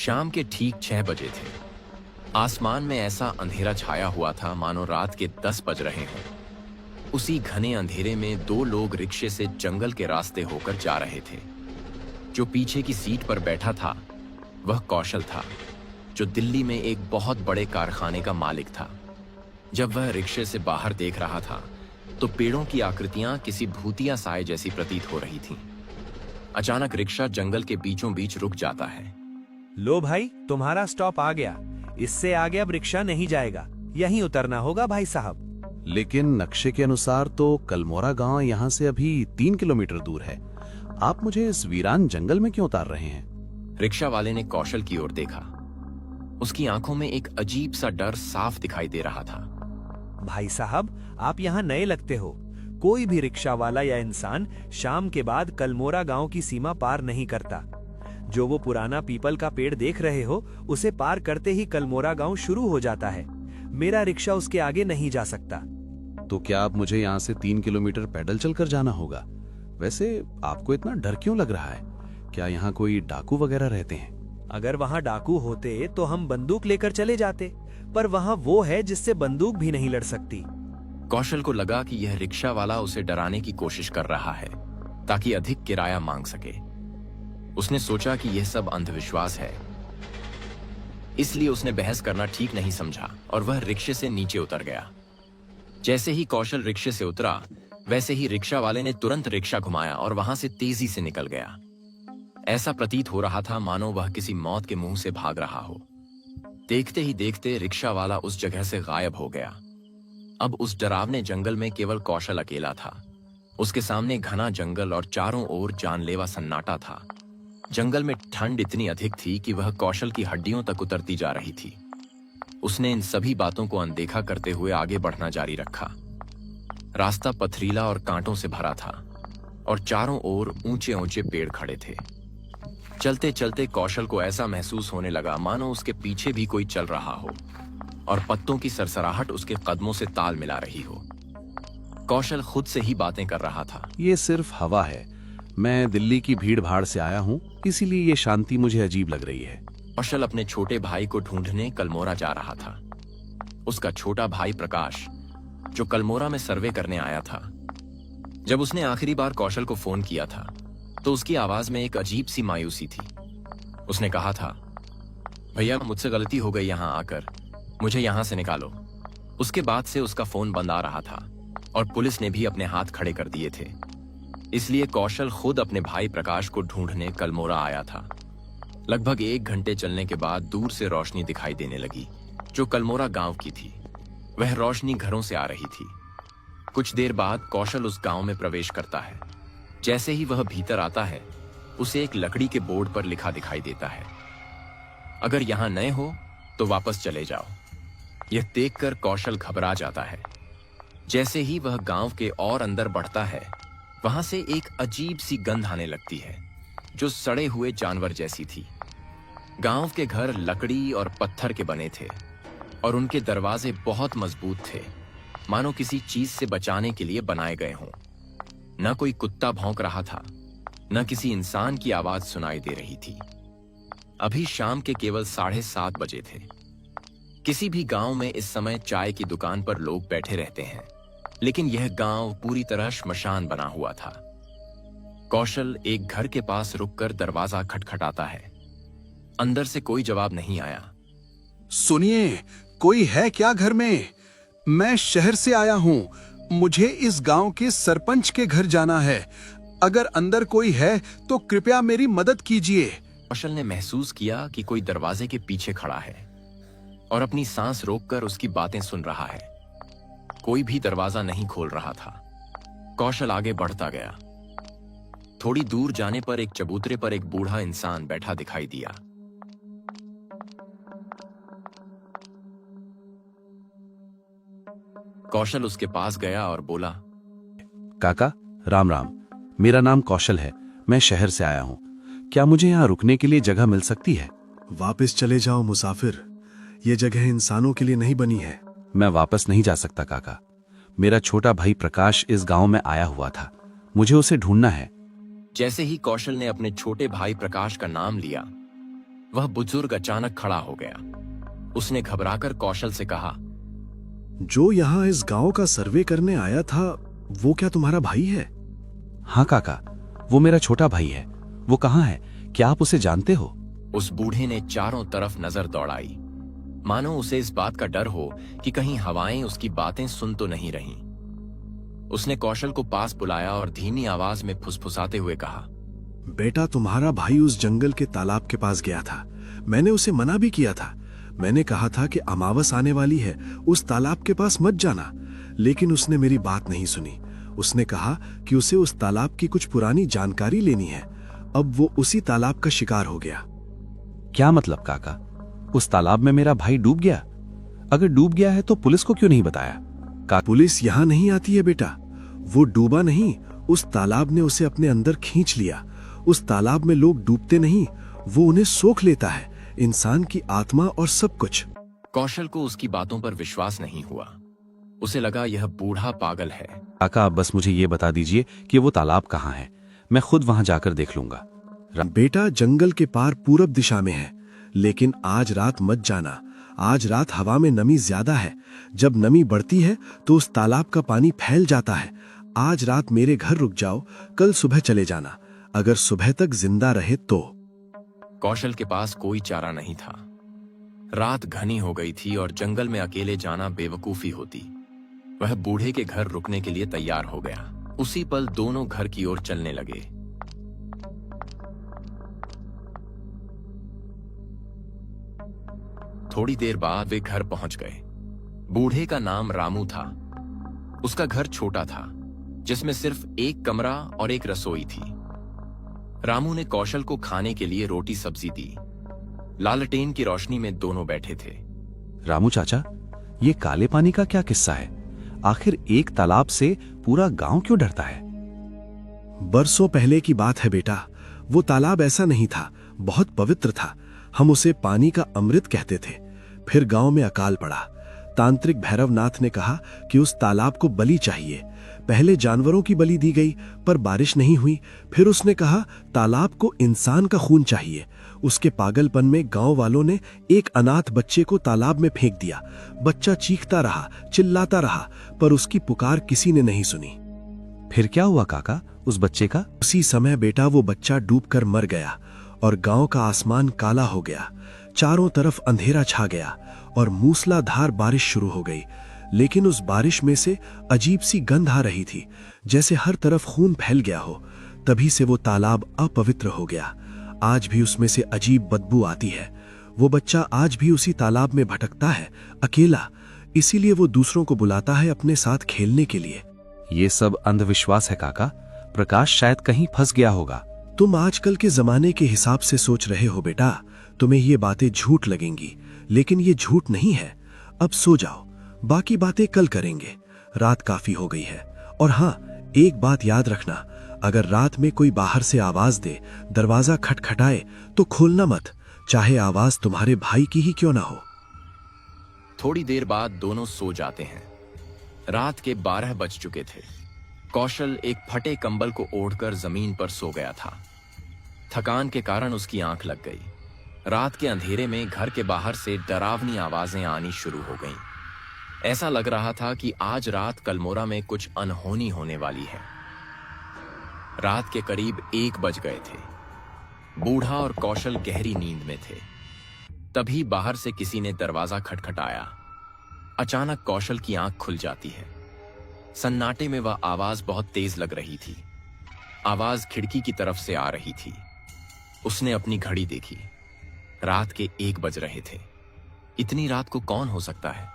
शाम के ठीक 6 बजे थे। आसमान में ऐसा अंधेरा छाया हुआ था मानो रात के 10 बज रहे हों। उसी घने अंधेरे में दो लोग रिक्शे से जंगल के रास्ते होकर जा रहे थे। जो पीछे की सीट पर बैठा था वह कौशल था, जो दिल्ली में एक बहुत बड़े कारखाने का मालिक था। जब वह रिक्शे से बाहर देख रहा था तो पेड़ों की आकृतियां किसी भूतिया साए जैसी प्रतीत हो रही थीं। अचानक रिक्शा जंगल के बीचों बीच रुक जाता है। लो भाई, तुम्हारा स्टॉप आ गया। इससे आगे अब रिक्शा नहीं जाएगा, यहीं उतरना होगा भाई साहब। लेकिन नक्शे के अनुसार तो कलमोरा गांव यहाँ से अभी 3 किलोमीटर दूर है। आप मुझे इस वीरान जंगल में क्यों उतार रहे हैं? रिक्शा वाले ने कौशल की ओर देखा। उसकी आंखों में एक अजीब सा डर साफ दिखाई दे रहा था। भाई साहब, आप यहाँ नए लगते हो। कोई भी रिक्शा वाला या इंसान शाम के बाद कलमोरा गांव की सीमा पार नहीं करता। जो वो पुराना पीपल का पेड़ देख रहे हो, उसे पार करते ही कलमोरा गांव शुरू हो जाता है। मेरा रिक्शा उसके आगे नहीं जा सकता। तो क्या आप मुझे यहाँ से 3 किलोमीटर पैदल चलकर जाना होगा? वैसे आपको इतना डर क्यों लग रहा है? क्या यहाँ कोई डाकू वगैरह रहते हैं? अगर वहाँ डाकू होते तो हम बंदूक लेकर चले जाते, पर वहाँ वो है जिससे बंदूक भी नहीं लड़ सकती। कौशल को लगा कि यह रिक्शा वाला उसे डराने की कोशिश कर रहा है ताकि अधिक किराया मांग सके। उसने सोचा कि यह सब अंधविश्वास है, इसलिए उसने बहस करना ठीक नहीं समझा और वह रिक्शे से नीचे उतर गया। जैसे ही कौशल रिक्शे से उतरा, वैसे ही रिक्शा वाले ने तुरंत रिक्शा घुमाया और वहां से तेजी से निकल गया। ऐसा प्रतीत हो रहा था मानो वह किसी मौत के मुंह से भाग रहा हो। देखते ही देखते रिक्शा वाला उस जगह से गायब हो गया। अब उस डरावने जंगल में केवल कौशल अकेला था। उसके सामने घना जंगल और चारों ओर जानलेवा सन्नाटा था। जंगल में ठंड इतनी अधिक थी कि वह कौशल की हड्डियों तक उतरती जा रही थी। उसने इन सभी बातों को अनदेखा करते हुए आगे बढ़ना जारी रखा। रास्ता पथरीला और कांटों से भरा था और चारों ओर ऊंचे ऊंचे पेड़ खड़े थे। चलते चलते कौशल को ऐसा महसूस होने लगा मानो उसके पीछे भी कोई चल रहा हो और पत्तों की सरसराहट उसके कदमों से ताल मिला रही हो। कौशल खुद से ही बातें कर रहा था। ये सिर्फ हवा है। मैं दिल्ली की भीड़ भाड़ से आया हूँ, इसीलिए ये शांति मुझे अजीब लग रही है। कौशल अपने छोटे भाई को ढूंढने कलमोरा जा रहा था। उसका छोटा भाई प्रकाश, जो कलमोरा में सर्वे करने आया था। जब उसने आखिरी बार कौशल को फोन किया था तो उसकी आवाज में एक अजीब सी मायूसी थी। उसने कहा था, भैया मुझसे गलती हो गई यहाँ आकर, मुझे यहाँ से निकालो। उसके बाद से उसका फोन बंद आ रहा था और पुलिस ने भी अपने हाथ खड़े कर दिए थे। इसलिए कौशल खुद अपने भाई प्रकाश को ढूंढने कलमोरा आया था। लगभग 1 घंटे चलने के बाद दूर से रोशनी दिखाई देने लगी, जो कलमोरा गांव की थी। वह रोशनी घरों से आ रही थी। कुछ देर बाद कौशल उस गांव में प्रवेश करता है। जैसे ही वह भीतर आता है, उसे एक लकड़ी के बोर्ड पर लिखा दिखाई देता है, अगर यहां नए हो तो वापस चले जाओ। यह देखकर कौशल घबरा जाता है। जैसे ही वह गांव के और अंदर बढ़ता है, वहां से एक अजीब सी गंध आने लगती है, जो सड़े हुए जानवर जैसी थी। गांव के घर लकड़ी और पत्थर के बने थे और उनके दरवाजे बहुत मजबूत थे, मानो किसी चीज से बचाने के लिए बनाए गए हों। न कोई कुत्ता भौंक रहा था, न किसी इंसान की आवाज सुनाई दे रही थी। अभी शाम के केवल 7:30 बजे थे। किसी भी गांव में इस समय चाय की दुकान पर लोग बैठे रहते हैं, लेकिन यह गांव पूरी तरह श्मशान बना हुआ था। कौशल एक घर के पास रुककर दरवाजा खटखटाता है। अंदर से कोई जवाब नहीं आया। सुनिए, कोई है क्या घर में? मैं शहर से आया हूँ, मुझे इस गांव के सरपंच के घर जाना है। अगर अंदर कोई है तो कृपया मेरी मदद कीजिए। कौशल ने महसूस किया कि कोई दरवाजे के पीछे खड़ा है और अपनी सांस रोककर उसकी बातें सुन रहा है। कोई भी दरवाजा नहीं खोल रहा था। कौशल आगे बढ़ता गया। थोड़ी दूर जाने पर एक चबूतरे पर एक बूढ़ा इंसान बैठा दिखाई दिया। कौशल उसके पास गया और बोला, काका राम राम, मेरा नाम कौशल है। मैं शहर से आया हूँ। क्या मुझे यहाँ रुकने के लिए जगह मिल सकती है? वापस चले जाओ मुसाफिर, ये जगह इंसानों के लिए नहीं बनी है। मैं वापस नहीं जा सकता काका। मेरा छोटा भाई प्रकाश इस गांव में आया हुआ था, मुझे उसे ढूंढना है। जैसे ही कौशल ने अपने छोटे भाई प्रकाश का नाम लिया, वह बुजुर्ग अचानक खड़ा हो गया। उसने घबराकर कौशल से कहा, जो यहाँ इस गांव का सर्वे करने आया था वो क्या तुम्हारा भाई है? हाँ काका, वो मेरा छोटा भाई है। वो कहाँ है? क्या आप उसे जानते हो? उस बूढ़े ने चारों तरफ नजर दौड़ाई, मानो उसे इस बात का डर हो कि कहीं हवाएं उसकी बातें सुन तो नहीं रहीं। उसने कौशल को पास बुलाया और धीमी आवाज में फुसफुसाते हुए कहा, बेटा, तुम्हारा भाई उस जंगल के तालाब के पास गया था। मैंने उसे मना भी किया था। मैंने कहा था कि अमावस आने वाली है, उस तालाब के पास मत जाना, लेकिन उसने मेरी बात नहीं सुनी। उसने कहा कि उसे उस तालाब की कुछ पुरानी जानकारी लेनी है। अब वो उसी तालाब का शिकार हो गया। क्या मतलब काका? उस तालाब में मेरा भाई डूब गया? अगर डूब गया है तो पुलिस को क्यों नहीं बताया? पुलिस यहाँ नहीं आती है बेटा। वो डूबा नहीं, उस तालाब ने उसे अपने अंदर खींच लिया। उस तालाब में लोग डूबते नहीं, वो उन्हें सोख लेता है, इंसान की आत्मा और सब कुछ। कौशल को उसकी बातों पर विश्वास नहीं हुआ। उसे लगा यह बूढ़ा पागल है। काका, बस मुझे ये बता दीजिए कि वो तालाब कहाँ है। मैं खुद वहां जाकर देख लूंगा। बेटा, जंगल के पार पूरब दिशा में है, लेकिन आज रात मत जाना। आज रात हवा में नमी ज्यादा है। जब नमी बढ़ती है तो उस तालाब का पानी फैल जाता है। आज रात मेरे घर रुक जाओ, कल सुबह चले जाना। अगर सुबह तक जिंदा रहे तो। कौशल के पास कोई चारा नहीं था। रात घनी हो गई थी और जंगल में अकेले जाना बेवकूफी होती। वह बूढ़े के घर रुकने के लिए तैयार हो गया। उसी पल दोनों घर की ओर चलने लगे। थोड़ी देर बाद वे घर पहुंच गए। बूढ़े का नाम रामू था। उसका घर छोटा था, जिसमें सिर्फ एक कमरा और एक रसोई थी। रामू ने कौशल को खाने के लिए रोटी सब्जी दी। लालटेन की रोशनी में दोनों बैठे थे। रामू चाचा, ये काले पानी का क्या किस्सा है? आखिर एक तालाब से पूरा गांव क्यों डरता है? बरसों पहले की बात है बेटा। वो तालाब ऐसा नहीं था, बहुत पवित्र था। हम उसे पानी का अमृत कहते थे। फिर गांव में अकाल पड़ा। तांत्रिक भैरवनाथ ने कहा कि उस तालाब को बलि चाहिए। पहले जानवरों की बलि दी गई, पर बारिश नहीं हुई। फिर उसने कहा तालाब को इंसान का खून चाहिए। उसके पागलपन में गांव वालों ने एक अनाथ बच्चे को तालाब में फेंक दिया। बच्चा चीखता रहा, चिल्लाता रहा, पर उसकी पुकार किसी ने नहीं सुनी। फिर क्या हुआ काका उस बच्चे का? उसी समय बेटा वो बच्चा डूबकर मर गया और गांव का आसमान काला हो गया। चारों तरफ अंधेरा छा गया और मूसलाधार बारिश शुरू हो गई। लेकिन उस बारिश में से अजीब सी गंध आ रही थी, जैसे हर तरफ खून फैल गया हो। तभी से वो तालाब अपवित्र हो गया। आज भी उसमें से अजीब बदबू आती है। वो बच्चा आज भी उसी तालाब में भटकता है, अकेला। इसीलिए वो दूसरों को बुलाता है अपने साथ खेलने के लिए। ये सब अंधविश्वास है काका। प्रकाश शायद कहीं फंस गया होगा। तुम आजकल के जमाने के हिसाब से सोच रहे हो बेटा। तुम्हें ये बातें झूठ लगेंगी, लेकिन ये झूठ नहीं है। अब सो जाओ, बाकी बातें कल करेंगे। रात काफी हो गई है। और हाँ, एक बात याद रखना, अगर रात में कोई बाहर से आवाज दे, दरवाजा खटखटाए, तो खोलना मत, चाहे आवाज तुम्हारे भाई की ही क्यों ना हो। थोड़ी देर बाद दोनों सो जाते हैं। रात के 12 बज चुके थे। कौशल एक फटे कंबल को ओढ़कर जमीन पर सो गया था। थकान के कारण उसकी आंख लग गई। रात के अंधेरे में घर के बाहर से डरावनी आवाजें आनी शुरू हो गईं। ऐसा लग रहा था कि आज रात कलमोरा में कुछ अनहोनी होने वाली है। रात के करीब 1 बज गए थे। बूढ़ा और कौशल गहरी नींद में थे। तभी बाहर से किसी ने दरवाजा खटखटाया। अचानक कौशल की आंख खुल जाती है। सन्नाटे में वह आवाज बहुत तेज लग रही थी। आवाज खिड़की की तरफ से आ रही थी। उसने अपनी घड़ी देखी। रात के 1 बज रहे थे। इतनी रात को कौन हो सकता है?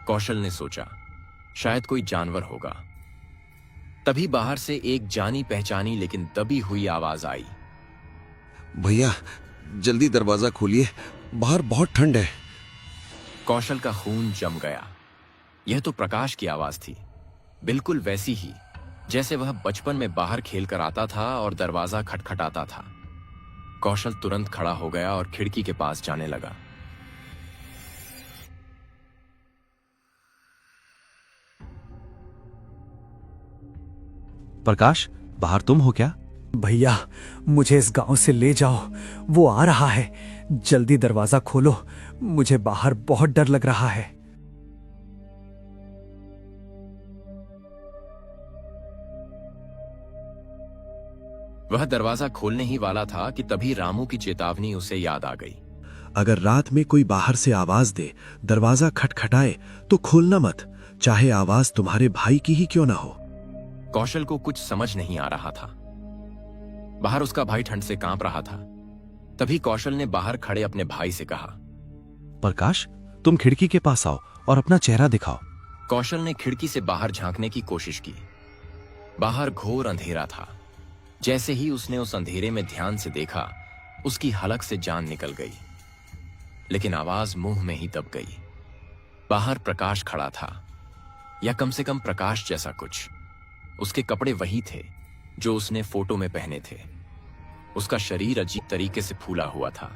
कौशल ने सोचा, शायद कोई जानवर होगा। तभी बाहर से एक जानी पहचानी लेकिन दबी हुई आवाज आई। भैया, जल्दी दरवाजा खोलिए, बाहर बहुत ठंड है। कौशल का खून जम गया। यह तो प्रकाश की आवाज थी, बिल्कुल वैसी ही जैसे वह बचपन में बाहर खेलकर आता था और दरवाजा खटखटाता था। कौशल तुरंत खड़ा हो गया और खिड़की के पास जाने लगा। प्रकाश, बाहर तुम हो क्या? भैया, मुझे इस गांव से ले जाओ, वो आ रहा है। जल्दी दरवाजा खोलो, मुझे बाहर बहुत डर लग रहा है। वह दरवाजा खोलने ही वाला था कि तभी रामू की चेतावनी उसे याद आ गई। अगर रात में कोई बाहर से आवाज दे, दरवाजा खटखटाए, तो खोलना मत, चाहे आवाज तुम्हारे भाई की ही क्यों ना हो। कौशल को कुछ समझ नहीं आ रहा था। बाहर उसका भाई ठंड से कांप रहा था। तभी कौशल ने बाहर खड़े अपने भाई से कहा, प्रकाश, तुम खिड़की के पास आओ और अपना चेहरा दिखाओ। कौशल ने खिड़की से बाहर झांकने की कोशिश की। बाहर घोर अंधेरा था। जैसे ही उसने उस अंधेरे में ध्यान से देखा, उसकी हलक से जान निकल गई, लेकिन आवाज मुंह में ही दब गई। बाहर प्रकाश खड़ा था, या कम से कम प्रकाश जैसा कुछ। उसके कपड़े वही थे जो उसने फोटो में पहने थे। उसका शरीर अजीब तरीके से फूला हुआ था,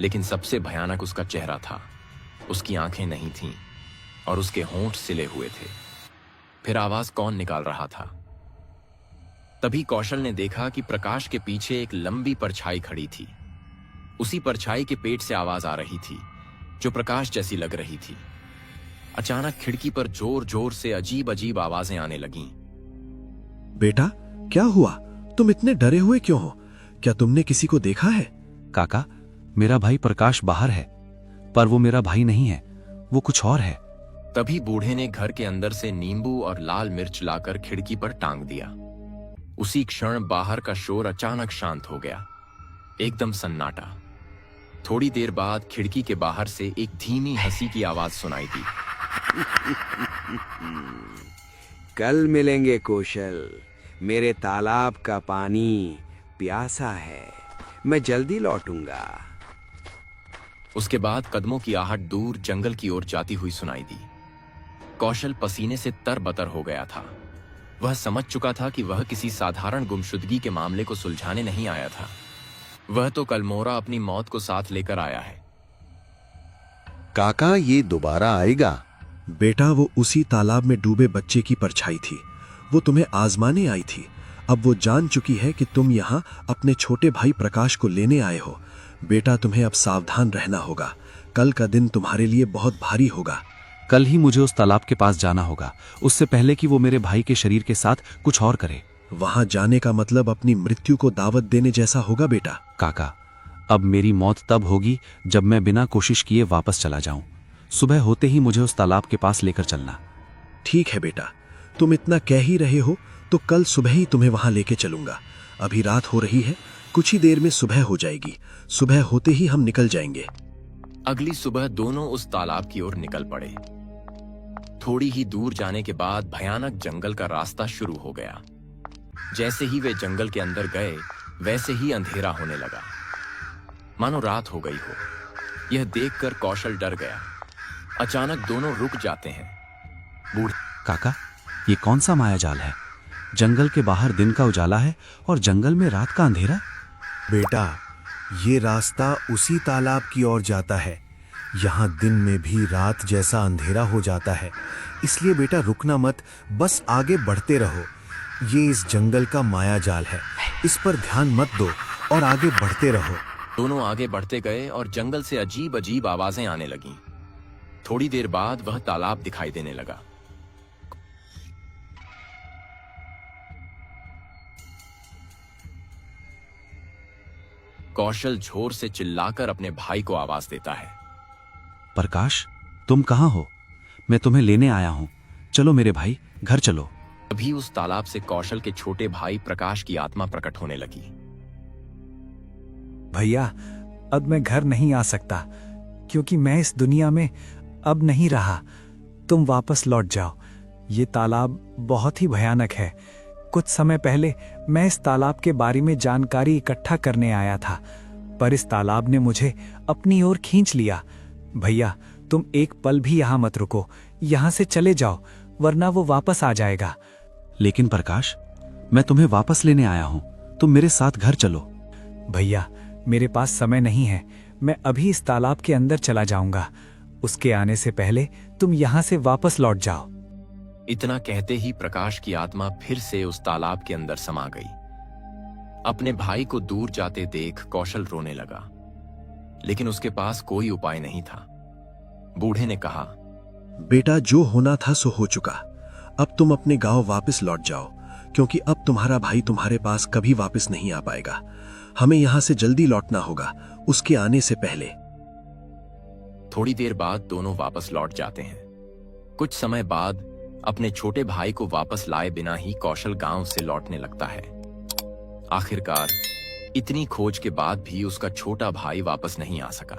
लेकिन सबसे भयानक उसका चेहरा था। उसकी आंखें नहीं थीं और उसके होंठ सिले हुए थे। फिर आवाज कौन निकाल रहा था? तभी कौशल ने देखा कि प्रकाश के पीछे एक लंबी परछाई खड़ी थी। उसी परछाई के पेट से आवाज आ रही थी, जो प्रकाश जैसी लग रही थी। अचानक खिड़की पर जोर जोर से अजीब अजीब आवाजें आने लगीं। बेटा, क्या हुआ? तुम इतने डरे हुए क्यों हो? क्या तुमने किसी को देखा है? काका, मेरा भाई प्रकाश बाहर है, पर वो मेरा भाई नहीं है, वो कुछ और है। तभी बूढ़े ने घर के अंदर से नींबू और लाल मिर्च लाकर खिड़की पर टांग दिया। उसी क्षण बाहर का शोर अचानक शांत हो गया, एकदम सन्नाटा। थोड़ी देर बाद खिड़की के बाहर से एक धीमी हंसी की आवाज सुनाई दी। कल मिलेंगे कौशल, मेरे तालाब का पानी प्यासा है, मैं जल्दी लौटूंगा। उसके बाद कदमों की आहट दूर जंगल की ओर जाती हुई सुनाई दी। कौशल पसीने से तरबतर हो गया था। वह समझ चुका था कि वह किसी साधारण गुमशुदगी के मामले को सुलझाने नहीं आया था। वह तो कलमोरा अपनी मौत को साथ लेकर आया है। काका, ये दोबारा आएगा? बेटा, वो उसी तालाब में डूबे बच्चे की परछाई थी। वो तुम्हें आजमाने आई थी। अब वो जान चुकी है कि तुम यहाँ अपने छोटे भाई प्रकाश को लेने आए हो। बेटा, तुम्हें अब सावधान रहना होगा। कल का दिन तुम्हारे लिए बहुत भारी होगा। कल ही मुझे उस तालाब के पास जाना होगा, उससे पहले कि वो मेरे भाई के शरीर के साथ कुछ और करे। वहां जाने का मतलब अपनी मृत्यु को दावत देने जैसा होगा बेटा। काका, अब मेरी मौत तब होगी जब मैं बिना कोशिश किए वापस चला जाऊं। सुबह होते ही मुझे उस तालाब के पास लेकर चलना। ठीक है बेटा, तुम इतना कह ही रहे हो तो कल सुबह ही तुम्हें वहां लेके चलूंगा। अभी रात हो रही है, कुछ ही देर में सुबह हो जाएगी। सुबह होते ही हम निकल जाएंगे। अगली सुबह दोनों उस तालाब की ओर निकल पड़े। थोड़ी ही दूर जाने के बाद भयानक जंगल का रास्ता शुरू हो गया। जैसे ही वे जंगल के अंदर गए, वैसे ही अंधेरा होने लगा, मानो रात हो गई हो। यह देखकर कौशल डर गया। अचानक दोनों रुक जाते हैं। बूढ़े, काका, ये कौन सा मायाजाल है? जंगल के बाहर दिन का उजाला है और जंगल में रात का अंधेरा। बेटा, ये रास्ता उसी तालाब की ओर जाता है। यहाँ दिन में भी रात जैसा अंधेरा हो जाता है। इसलिए बेटा रुकना मत, बस आगे बढ़ते रहो। ये इस जंगल का मायाजाल है, इस पर ध्यान मत दो और आगे बढ़ते रहो। दोनों आगे बढ़ते गए और जंगल से अजीब अजीब आवाजें आने लगीं। थोड़ी देर बाद वह तालाब दिखाई देने लगा। कौशल जोर से चिल्लाकर अपने भाई को आवाज देता है। प्रकाश, तुम कहाँ हो? मैं तुम्हें लेने आया हूं। चलो मेरे भाई, घर चलो। अभी उस तालाब से कौशल के छोटे भाई प्रकाश की आत्मा प्रकट होने लगी। भैया, अब मैं घर नहीं आ सकता, क्योंकि मैं इस दुनिया में अब नहीं रहा। तुम वापस लौट जाओ। ये तालाब बहुत ही भयानक है। कुछ समय पहले मैं इस तालाब के बारे में जानकारी इकट्ठा करने आया था, पर इस तालाब ने मुझे अपनी ओर खींच लिया। भैया, तुम एक पल भी यहाँ मत रुको। यहाँ से चले जाओ, वरना वो वापस आ जाएगा। लेकिन प्रकाश, मैं तुम्हें वापस लेने आया हूं। तुम मेरे साथ घर चलो। भैया, मेरे पास समय नहीं है। मैं अभी इस तालाब के अंदर चला जाऊंगा। उसके आने से पहले तुम यहाँ से वापस लौट जाओ। इतना कहते ही प्रकाश की आत्मा फिर से उस तालाब के अंदर समा गई। अपने भाई को दूर जाते देख कौशल रोने लगा, लेकिन उसके पास कोई उपाय नहीं था। बूढ़े ने कहा, बेटा, जो होना था सो हो चुका। अब तुम अपने गांव वापस लौट जाओ, क्योंकि अब तुम्हारा भाई तुम्हारे पास कभी वापस नहीं आ पाएगा। हमें यहां से जल्दी लौटना होगा, उसके आने से पहले। थोड़ी देर बाद दोनों वापस लौट जाते हैं। कुछ समय बाद अपने छोटे भाई को वापस लाए बिना ही कौशल गांव से लौटने लगता है। आखिरकार इतनी खोज के बाद भी उसका छोटा भाई वापस नहीं आ सका।